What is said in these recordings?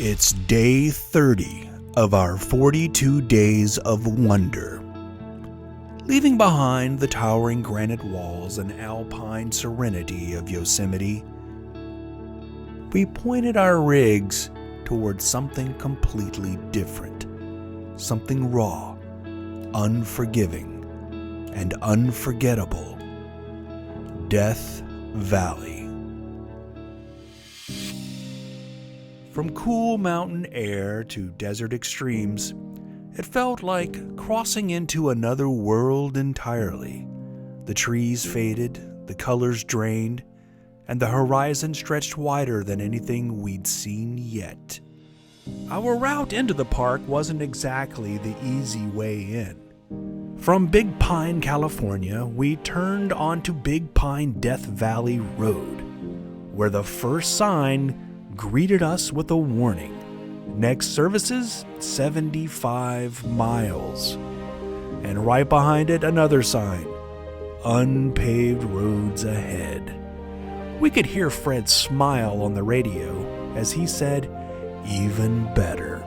It's day 30 of our 42 days of wonder. Leaving behind the towering granite walls and alpine serenity of Yosemite, we pointed our rigs towards something completely different, something raw, unforgiving, and unforgettable. Death Valley. From cool mountain air to desert extremes, it felt like crossing into another world entirely. The trees faded, the colors drained, and the horizon stretched wider than anything we'd seen yet. Our route into the park wasn't exactly the easy way in. From Big Pine, California, we turned onto Big Pine Death Valley Road, where the first sign greeted us with a warning. Next services, 75 miles. And right behind it, another sign, unpaved roads ahead. We could hear Fred smile on the radio as he said, "Even better."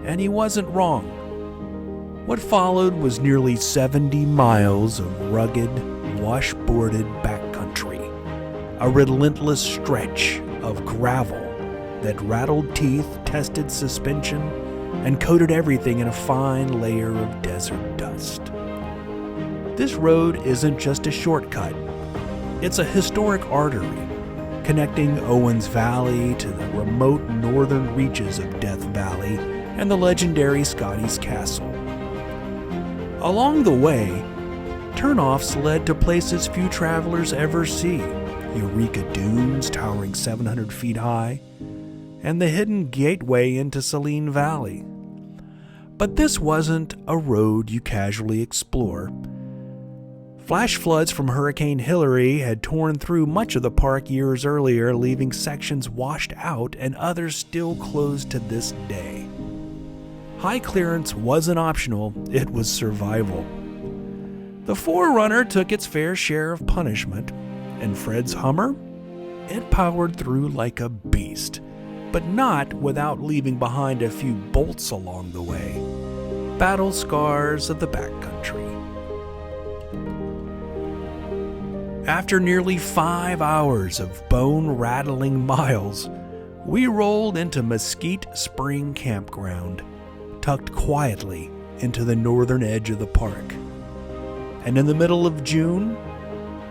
And he wasn't wrong. What followed was nearly 70 miles of rugged, washboarded backcountry, a relentless stretch of gravel that rattled teeth, tested suspension, and coated everything in a fine layer of desert dust. This road isn't just a shortcut. It's a historic artery connecting Owens Valley to the remote northern reaches of Death Valley and the legendary Scotty's Castle. Along the way, turnoffs led to places few travelers ever see. Eureka Dunes towering 700 feet high, and the hidden gateway into Saline Valley. But this wasn't a road you casually explore. Flash floods from Hurricane Hilary had torn through much of the park years earlier, leaving sections washed out and others still closed to this day. High clearance wasn't optional, it was survival. The Forerunner took its fair share of punishment, and Fred's Hummer? It powered through like a beast, but not without leaving behind a few bolts along the way. Battle scars of the backcountry. After nearly 5 hours of bone-rattling miles, we rolled into Mosquite Spring Campground, tucked quietly into the northern edge of the park. And in the middle of June,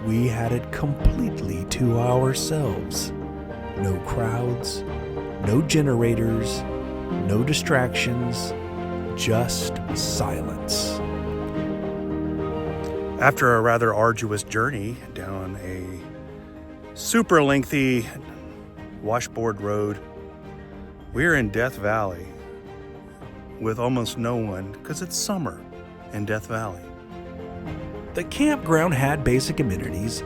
we had it completely to ourselves. No crowds, no generators, no distractions, just silence. After a rather arduous journey down a super lengthy washboard road, we're in Death Valley with almost no one because it's summer in Death Valley. The campground had basic amenities: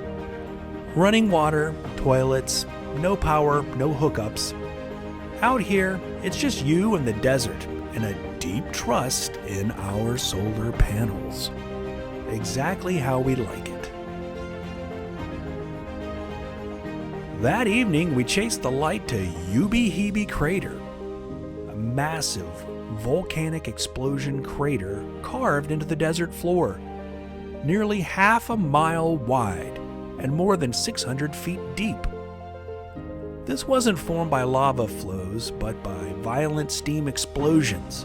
running water, toilets, no power, no hookups. Out here, it's just you and the desert and a deep trust in our solar panels. Exactly how we like it. That evening, we chased the light to Ubehebe Crater, a massive volcanic explosion crater carved into the desert floor, nearly half a mile wide and more than 600 feet deep. This wasn't formed by lava flows, but by violent steam explosions,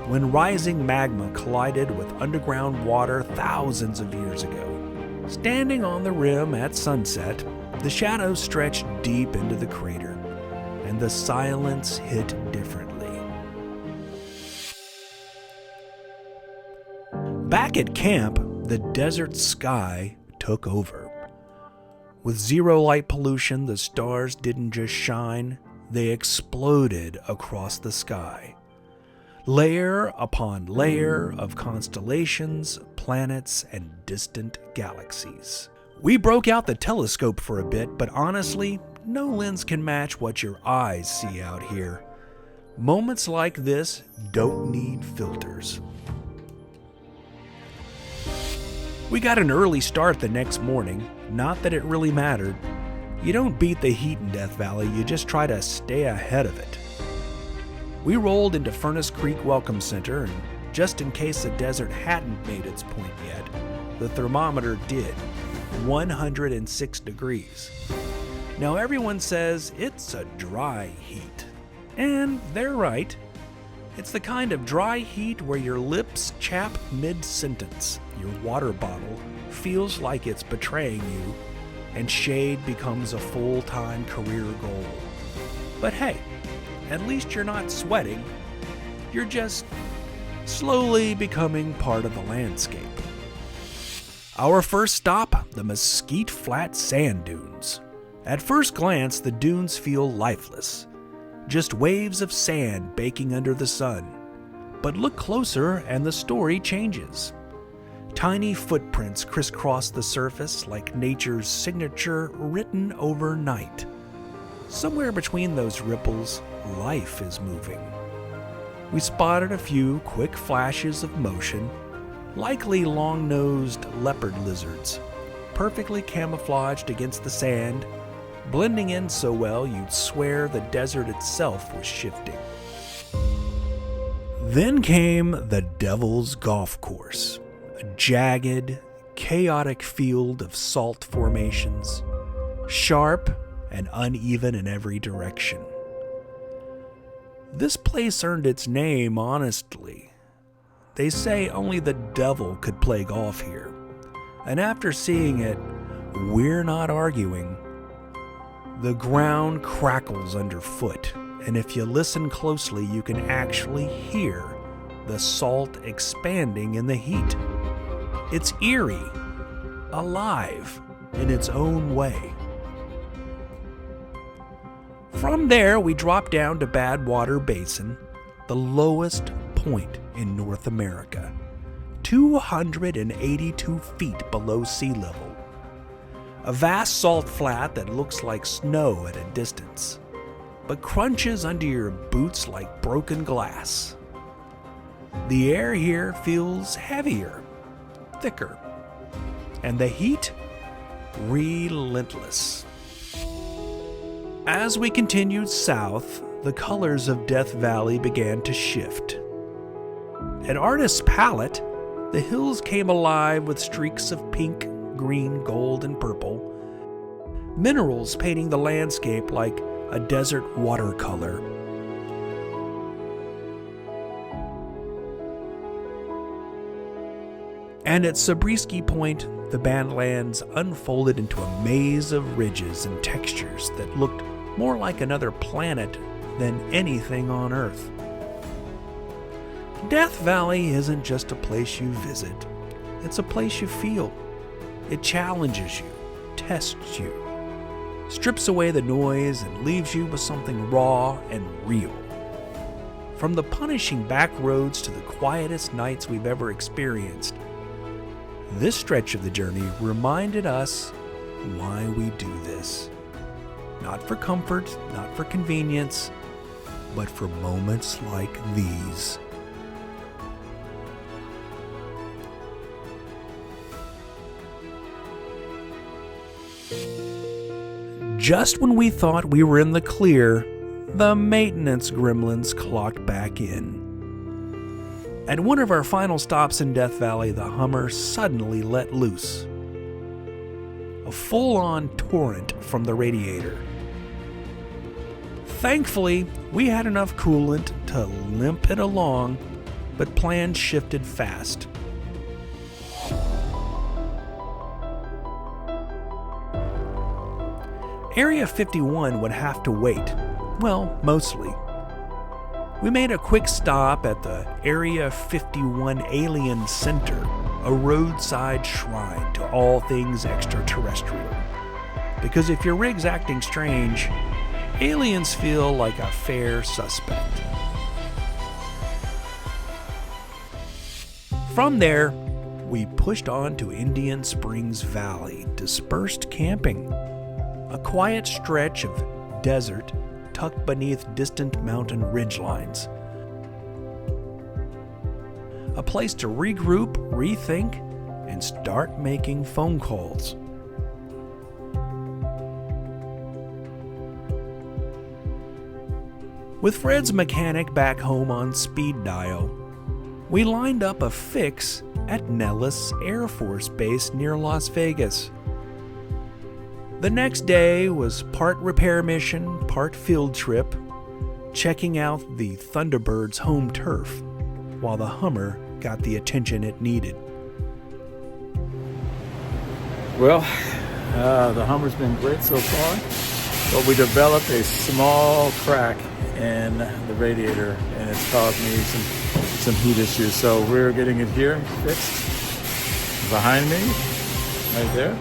when rising magma collided with underground water thousands of years ago. Standing on the rim at sunset, the shadows stretched deep into the crater, and the silence hit differently. Back at camp, the desert sky took over. With zero light pollution, the stars didn't just shine, they exploded across the sky. Layer upon layer of constellations, planets, and distant galaxies. We broke out the telescope for a bit, but honestly, no lens can match what your eyes see out here. Moments like this don't need filters. We got an early start the next morning, not that it really mattered. You don't beat the heat in Death Valley, you just try to stay ahead of it. We rolled into Furnus Creek Welcome Center, and just in case the desert hadn't made its point yet, the thermometer did, 106 degrees. Now everyone says it's a dry heat, and they're right. It's the kind of dry heat where your lips chap mid-sentence, your water bottle feels like it's betraying you, and shade becomes a full-time career goal. But hey, at least you're not sweating. You're just slowly becoming part of the landscape. Our first stop, the Mosquite Flat Sand Dunes. At first glance, the dunes feel lifeless, just waves of sand baking under the sun. But look closer and the story changes. Tiny footprints crisscross the surface like nature's signature written overnight. Somewhere between those ripples, life is moving. We spotted a few quick flashes of motion, likely long-nosed leopard lizards, perfectly camouflaged against the sand, blending in so well you'd swear the desert itself was shifting. Then came the Devil's Golf Course, a jagged, chaotic field of salt formations, sharp and uneven in every direction. This place earned its name honestly. They say only the devil could play golf here, and after seeing it, we're not arguing. The ground crackles underfoot, and if you listen closely, you can actually hear the salt expanding in the heat. It's eerie, alive in its own way. From there, we drop down to Water Basin, the lowest point in North America, 282 feet below sea level. A vast salt flat that looks like snow at a distance, but crunches under your boots like broken glass. The air here feels heavier, thicker, and the heat, relentless. As we continued south, the colors of Death Valley began to shift. At artist's palette, the hills came alive with streaks of pink, green, gold, and purple, minerals painting the landscape like a desert watercolor. And at Zabriskie Point, the Badlands unfolded into a maze of ridges and textures that looked more like another planet than anything on Earth. Death Valley isn't just a place you visit, it's a place you feel. It challenges you, tests you, strips away the noise and leaves you with something raw and real. From the punishing back roads to the quietest nights we've ever experienced, this stretch of the journey reminded us why we do this. Not for comfort, not for convenience, but for moments like these. Just when we thought we were in the clear, the maintenance gremlins clocked back in. At one of our final stops in Death Valley, the Hummer suddenly let loose. A full-on torrent from the radiator. Thankfully, we had enough coolant to limp it along, but plans shifted fast. Area 51 would have to wait. Well, mostly. We made a quick stop at the Area 51 Alien Center, a roadside shrine to all things extraterrestrial. Because if your rig's acting strange, aliens feel like a fair suspect. From there, we pushed on to Indian Springs Valley, dispersed camping. A quiet stretch of desert tucked beneath distant mountain ridgelines. A place to regroup, rethink, and start making phone calls. With Fred's mechanic back home on speed dial, we lined up a fix at Nellis Air Force Base near Las Vegas. The next day was part repair mission, part field trip, checking out the Thunderbird's home turf, while the Hummer got the attention it needed. Well, the Hummer's been great so far, but we developed a small crack in the radiator, and it's caused me some heat issues. So we're getting it here fixed. Behind me, right there,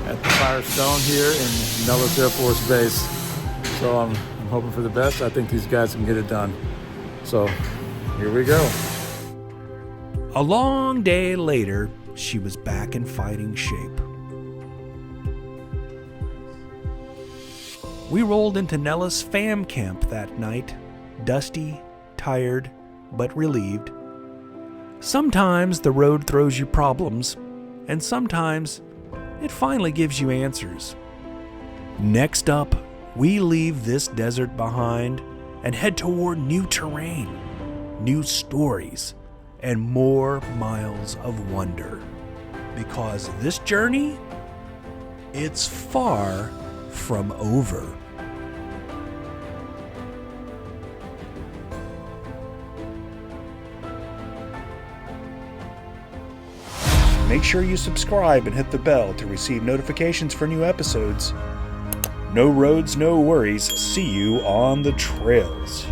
at the Firestone here in Nellis Air Force Base. So I'm hoping for the best. I think these guys can get it done. So here we go. A long day later, she was back in fighting shape. We rolled into Nellis Fam Camp that night, dusty, tired, but relieved. Sometimes the road throws you problems, and sometimes it finally gives you answers. Next up, we leave this desert behind and head toward new terrain, new stories, and more miles of wonder. Because this journey, it's far from over. Make sure you subscribe and hit the bell to receive notifications for new episodes. No roads, no worries. See you on the trails.